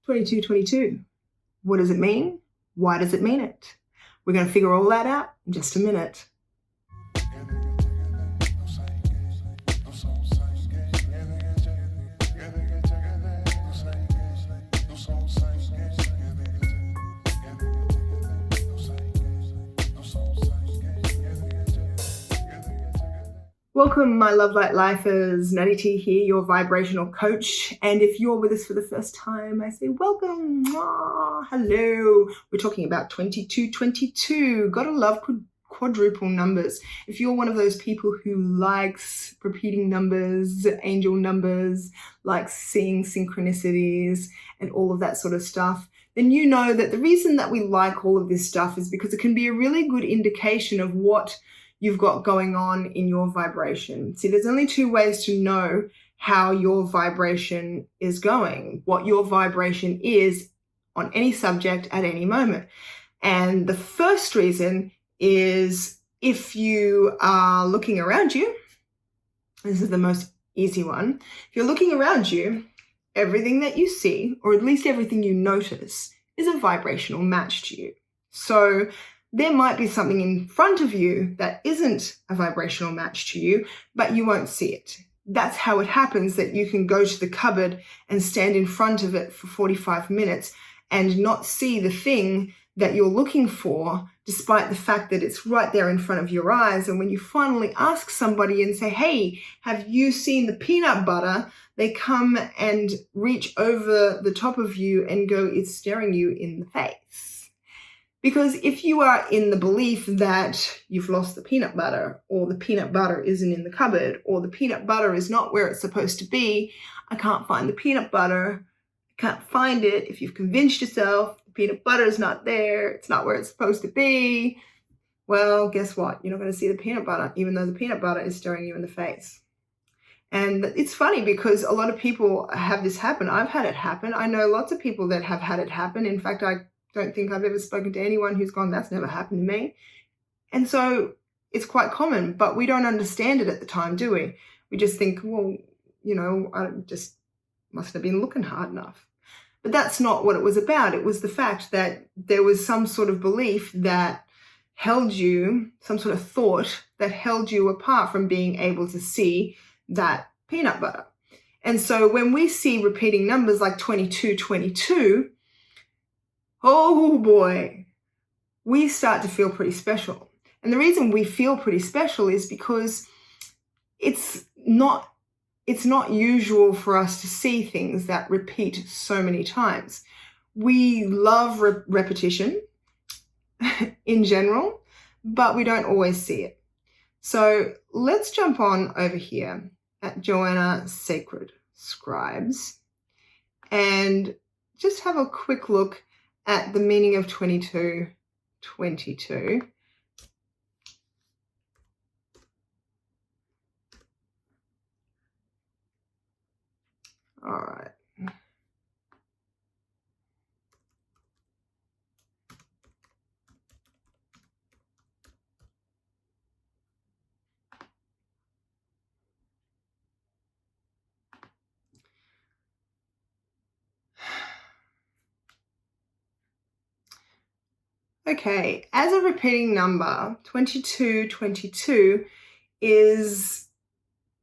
2222. What does it mean? Why does it mean it? We're going to figure all that out in just a minute. Welcome, my love light lifers. Natty T here, your vibrational coach. And if you're with us for the first time, I say welcome. Hello. We're talking about 2222. Gotta love quadruple numbers. If you're one of those people who likes repeating numbers, angel numbers, likes seeing synchronicities and all of that sort of stuff, then you know that the reason that we like all of this stuff is because it can be a really good indication of what you've got going on in your vibration. See, there's only two ways to know how your vibration is going, what your vibration is on any subject at any moment. And the first reason is if you are looking around you, this is the most easy one. If you're looking around you, everything that you see, or at least everything you notice, is a vibrational match to you. So there might be something in front of you that isn't a vibrational match to you, but you won't see it. That's how it happens that you can go to the cupboard and stand in front of it for 45 minutes and not see the thing that you're looking for, despite the fact that it's right there in front of your eyes. And when you finally ask somebody and say, hey, have you seen the peanut butter? They come and reach over the top of you and go, it's staring you in the face. Because if you are in the belief that you've lost the peanut butter, or the peanut butter isn't in the cupboard, or the peanut butter is not where it's supposed to be, I can't find the peanut butter, I can't find it. If you've convinced yourself the peanut butter is not there, it's not where it's supposed to be, well, guess what? You're not going to see the peanut butter, even though the peanut butter is staring you in the face. And it's funny because a lot of people have this happen. I've had it happen. I know lots of people that have had it happen. In fact, I don't think I've ever spoken to anyone who's gone, that's never happened to me. And so it's quite common, but we don't understand it at the time, do we? We just think, well, I just mustn't have been looking hard enough. But that's not what it was about. It was the fact that there was some sort of belief that held you, some sort of thought that held you apart from being able to see that peanut butter. And so when we see repeating numbers like 2222, oh boy, we start to feel pretty special. And the reason we feel pretty special is because it's not usual for us to see things that repeat so many times. We love repetition in general, but we don't always see it. So let's jump on over here at Joanna Sacred Scribes and just have a quick look at the meaning of 2222. All right. Okay, as a repeating number, 2222 is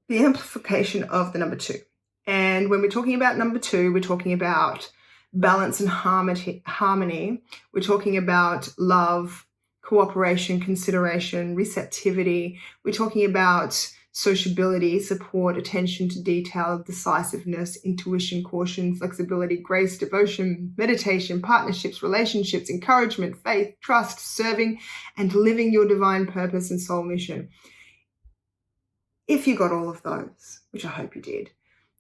the amplification of the number 2. And when we're talking about number 2, we're talking about balance and harmony. We're talking about love, cooperation, consideration, receptivity. We're talking about sociability, support, attention to detail, decisiveness, intuition, caution, flexibility, grace, devotion, meditation, partnerships, relationships, encouragement, faith, trust, serving, and living your divine purpose and soul mission. If you got all of those, which I hope you did,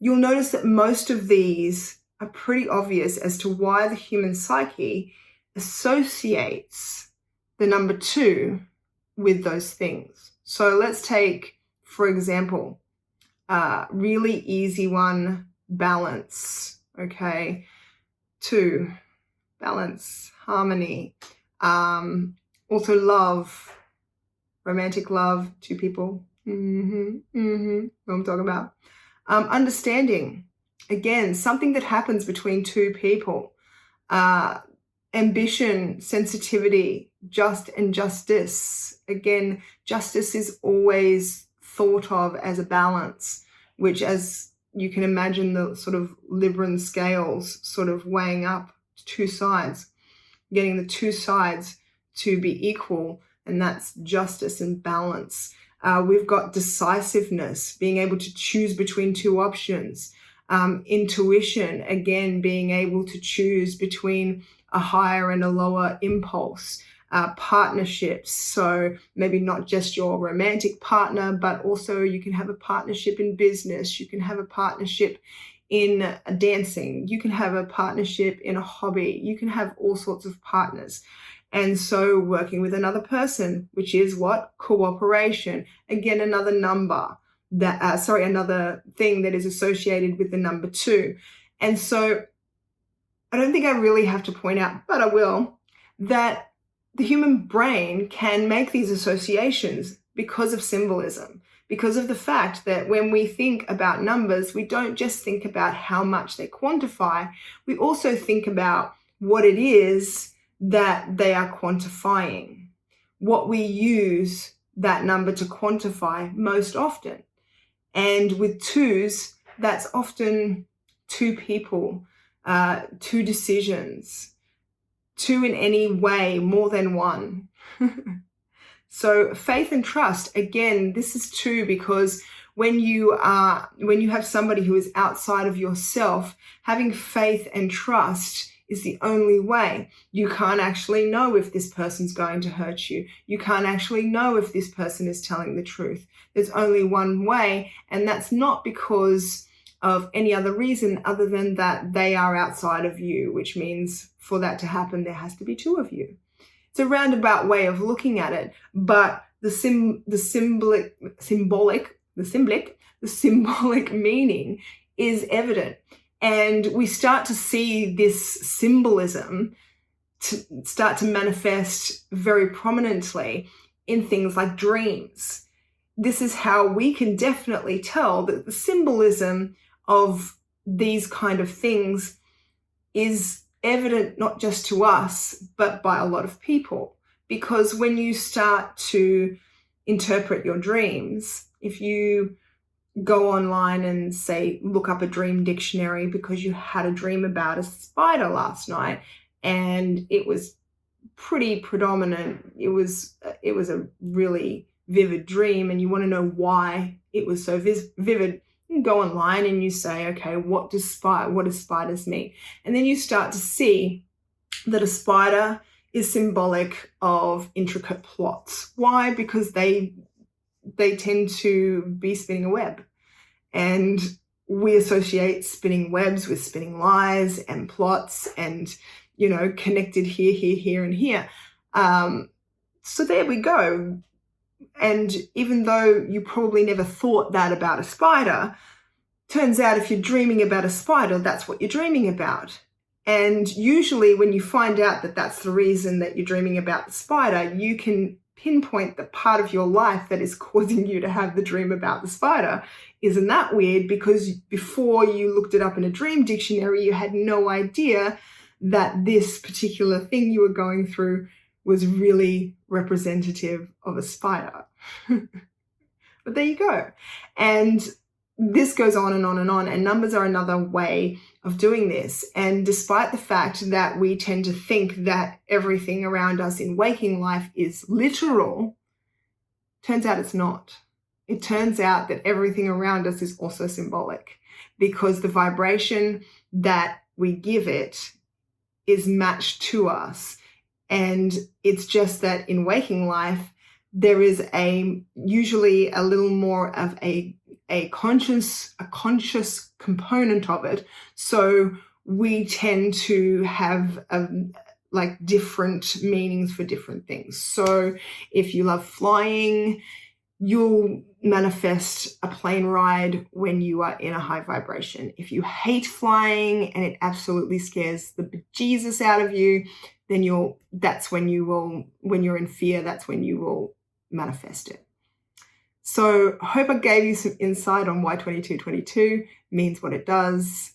you'll notice that most of these are pretty obvious as to why the human psyche associates the number 2 with those things. So let's take, for example, really easy one, balance, okay? 2, balance, harmony. Also love, romantic love, 2 people. What I'm talking about. Understanding, Again, something that happens between two people. Ambition, sensitivity, just and justice. Again, justice is always thought of as a balance, which, as you can imagine, the sort of Libran scales sort of weighing up two sides, getting the two sides to be equal, and that's justice and balance. We've got decisiveness, being able to choose between two options. Intuition, again, being able to choose between a higher and a lower impulse. Partnerships, so maybe not just your romantic partner, but also you can have a partnership in business, you can have a partnership in dancing, you can have a partnership in a hobby, you can have all sorts of partners. And so working with another person, which is what? Cooperation. Again, another number that, another thing that is associated with the number 2. And so I don't think I really have to point out, but I will, that the human brain can make these associations because of symbolism, because of the fact that when we think about numbers, we don't just think about how much they quantify, we also think about what it is that they are quantifying, what we use that number to quantify most often. And with 2s, that's often 2 people, 2 decisions, 2 in any way, more than 1. So faith and trust, again, this is 2 because when you have somebody who is outside of yourself, having faith and trust is the only way. You can't actually know if this person's going to hurt you. You can't actually know if this person is telling the truth. There's only one way, and that's not because of any other reason other than that they are outside of you, which means for that to happen, there has to be 2 of you. It's a roundabout way of looking at it, but the symbolic meaning is evident. And we start to see this symbolism to start to manifest very prominently in things like dreams. This is how we can definitely tell that the symbolism of these kind of things is evident not just to us, but by a lot of people. Because when you start to interpret your dreams, if you go online and say, look up a dream dictionary because you had a dream about a spider last night and it was pretty predominant, it was a really vivid dream and you want to know why it was so vivid, you go online and you say, okay, what does spiders mean? And then you start to see that a spider is symbolic of intricate plots. Why? Because they tend to be spinning a web. And we associate spinning webs with spinning lies and plots and, connected here, and here. So there we go. And even though you probably never thought that about a spider, turns out if you're dreaming about a spider, that's what you're dreaming about. And usually when you find out that that's the reason that you're dreaming about the spider, you can pinpoint the part of your life that is causing you to have the dream about the spider. Isn't that weird? Because before you looked it up in a dream dictionary, you had no idea that this particular thing you were going through was really representative of a spider. But there you go. And this goes on and on and on, and numbers are another way of doing this. And despite the fact that we tend to think that everything around us in waking life is literal, turns out it's not. It turns out that everything around us is also symbolic, because the vibration that we give it is matched to us. And it's just that in waking life, there is usually a little more of a conscious component of it. So we tend to have different meanings for different things. So if you love flying, you'll manifest a plane ride when you are in a high vibration. If you hate flying and it absolutely scares the bejesus out of you, then when you're in fear, that's when you will manifest it. So I hope I gave you some insight on why 2222 means what it does.